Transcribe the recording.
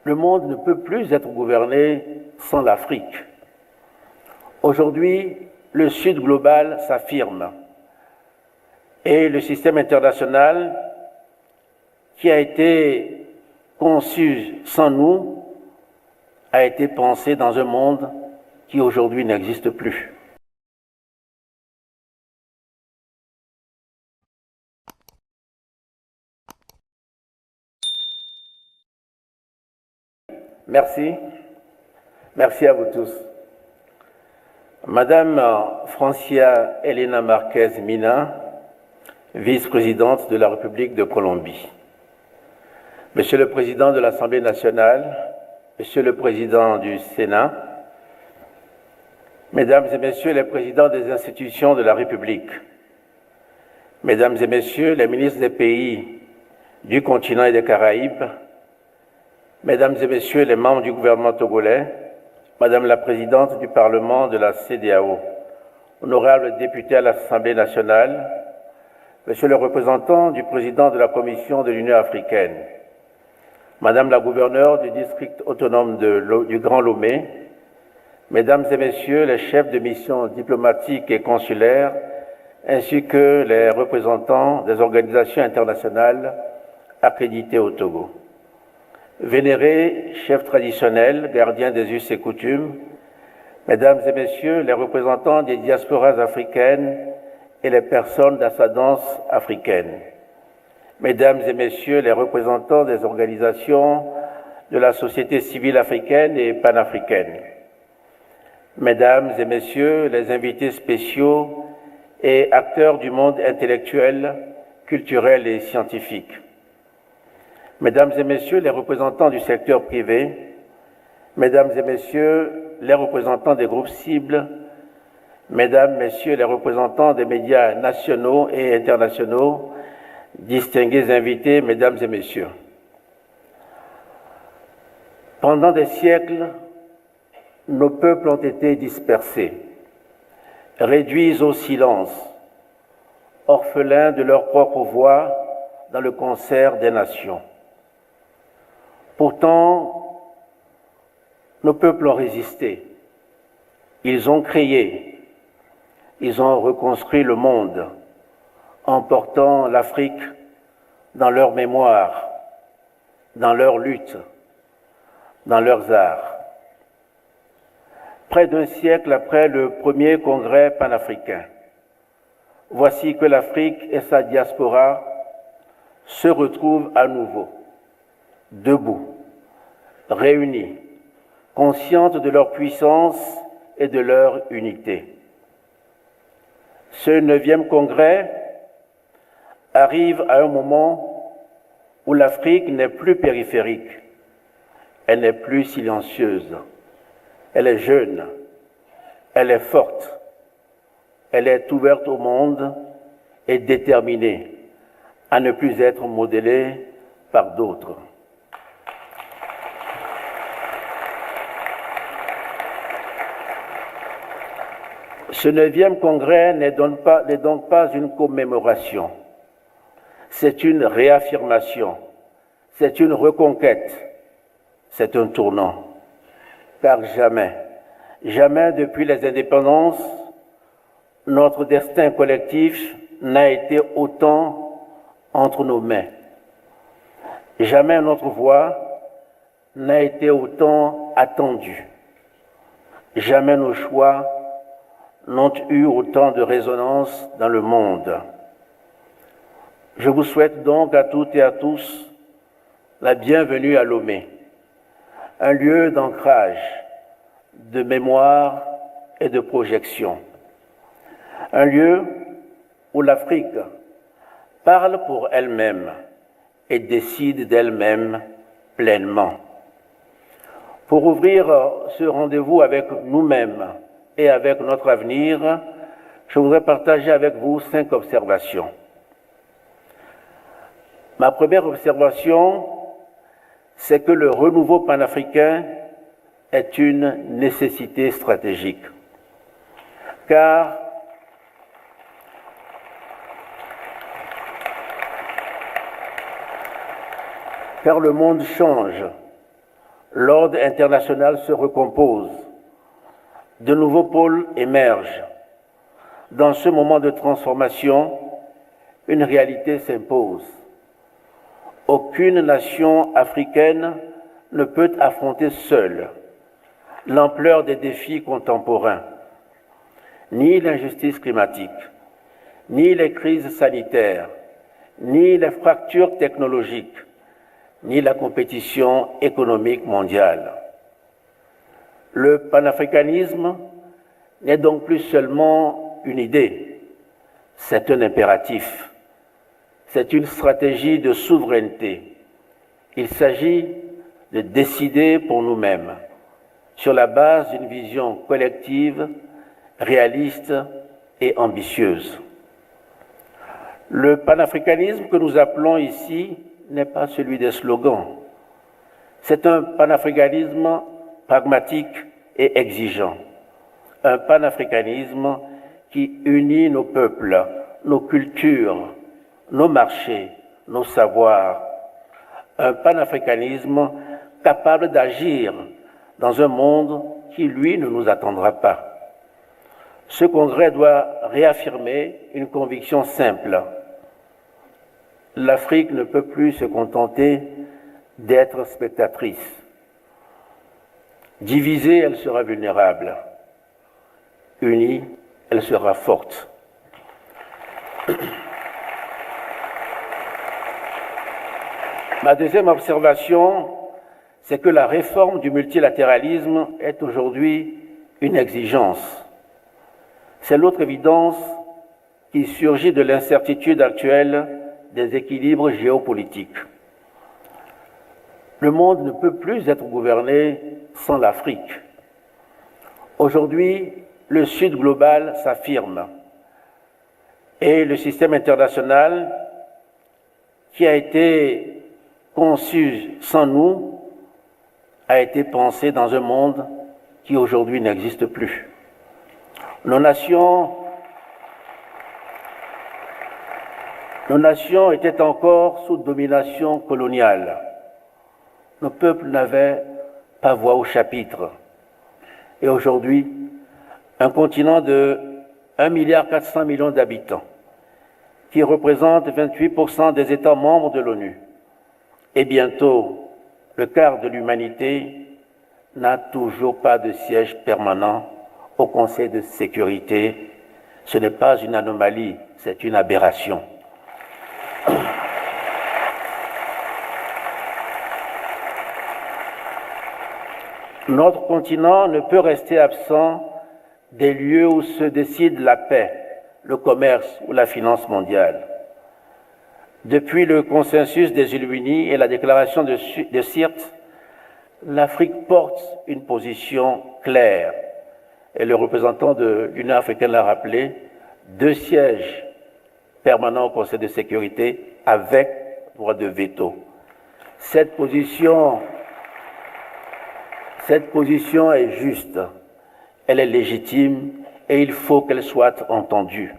le monde ne peut plus être gouverné sans l'Afrique. Aujourd'hui, le Sud global s'affirme et le système international qui a été conçu sans nous a été pensé dans un monde qui aujourd'hui n'existe plus. Merci. Merci à vous tous. Madame Francia Elena Marquez Mina, vice-présidente de la République de Colombie. Monsieur le Président de l'Assemblée nationale, Monsieur le Président du Sénat, Mesdames et Messieurs les présidents des institutions de la République, Mesdames et Messieurs les ministres des pays du continent et des Caraïbes, Mesdames et Messieurs les membres du gouvernement togolais, Madame la Présidente du Parlement de la CEDEAO, honorables députés à l'Assemblée nationale, Monsieur le représentant du Président de la Commission de l'Union africaine, Madame la gouverneure du district autonome du Grand Lomé, Mesdames et Messieurs les chefs de mission diplomatiques et consulaires, ainsi que les représentants des organisations internationales accréditées au Togo. Vénérés chefs traditionnels, gardiens des us et coutumes, Mesdames et Messieurs les représentants des diasporas africaines et les personnes d'ascendance africaine, Mesdames et Messieurs les représentants des organisations de la société civile africaine et panafricaine, Mesdames et Messieurs les invités spéciaux et acteurs du monde intellectuel, culturel et scientifique, Mesdames et Messieurs les représentants du secteur privé, Mesdames et Messieurs les représentants des groupes cibles, Mesdames, Messieurs les représentants des médias nationaux et internationaux, distingués invités, Mesdames et Messieurs. Pendant des siècles, nos peuples ont été dispersés, réduits au silence, orphelins de leur propre voix dans le concert des nations. Pourtant, nos peuples ont résisté. Ils ont créé, ils ont reconstruit le monde en portant l'Afrique dans leur mémoire, dans leur lutte, dans leurs arts. Près d'un siècle après le premier congrès panafricain, voici que l'Afrique et sa diaspora se retrouvent à nouveau, debout, réunis, conscientes de leur puissance et de leur unité. Ce 9e congrès arrive à un moment où l'Afrique n'est plus périphérique, elle n'est plus silencieuse, elle est jeune, elle est forte, elle est ouverte au monde et déterminée à ne plus être modélée par d'autres. Ce 9e congrès n'est donc pas une commémoration, c'est une réaffirmation, c'est une reconquête, c'est un tournant. Car jamais, jamais depuis les indépendances, notre destin collectif n'a été autant entre nos mains. Jamais notre voix n'a été autant attendue. Jamais nos choix n'ont eu autant de résonance dans le monde. Je vous souhaite donc à toutes et à tous la bienvenue à Lomé, un lieu d'ancrage, de mémoire et de projection. Un lieu où l'Afrique parle pour elle-même et décide d'elle-même pleinement. Pour ouvrir ce rendez-vous avec nous-mêmes et avec notre avenir, je voudrais partager avec vous 5 observations. Ma première observation, c'est que le renouveau panafricain est une nécessité stratégique. Car le monde change, L'ordre international se recompose. De nouveaux pôles émergent. Dans ce moment de transformation, une réalité s'impose. Aucune nation africaine ne peut affronter seule l'ampleur des défis contemporains, ni l'injustice climatique, ni les crises sanitaires, ni les fractures technologiques, ni la compétition économique mondiale. Le panafricanisme n'est donc plus seulement une idée, c'est un impératif, c'est une stratégie de souveraineté. Il s'agit de décider pour nous-mêmes, sur la base d'une vision collective, réaliste et ambitieuse. Le panafricanisme que nous appelons ici n'est pas celui des slogans. C'est un panafricanisme pragmatique et exigeant. Un panafricanisme qui unit nos peuples, nos cultures, nos marchés, nos savoirs. Un panafricanisme capable d'agir dans un monde qui, lui, ne nous attendra pas. Ce congrès doit réaffirmer une conviction simple. L'Afrique ne peut plus se contenter d'être spectatrice. Divisée, elle sera vulnérable. Unie, elle sera forte. Ma deuxième observation, c'est que la réforme du multilatéralisme est aujourd'hui une exigence. C'est l'autre évidence qui surgit de l'incertitude actuelle des équilibres géopolitiques. Le monde ne peut plus être gouverné sans l'Afrique. Aujourd'hui, le Sud global s'affirme et le système international qui a été conçu sans nous a été pensé dans un monde qui aujourd'hui n'existe plus. Nos nations étaient encore sous domination coloniale. Nos peuples n'avaient pas voix au chapitre. Et aujourd'hui, un continent de 1,4 milliard d'habitants, qui représente 28% des États membres de l'ONU, et bientôt le quart de l'humanité, n'a toujours pas de siège permanent au Conseil de sécurité. Ce n'est pas une anomalie, c'est une aberration. Notre continent ne peut rester absent des lieux où se décide la paix, le commerce ou la finance mondiale. Depuis le consensus des Illuminés et la déclaration de Sirte, l'Afrique porte une position claire. Et le représentant de l'Union africaine l'a rappelé, 2 sièges permanents au Conseil de sécurité avec droit de veto. Cette position est juste, elle est légitime et il faut qu'elle soit entendue.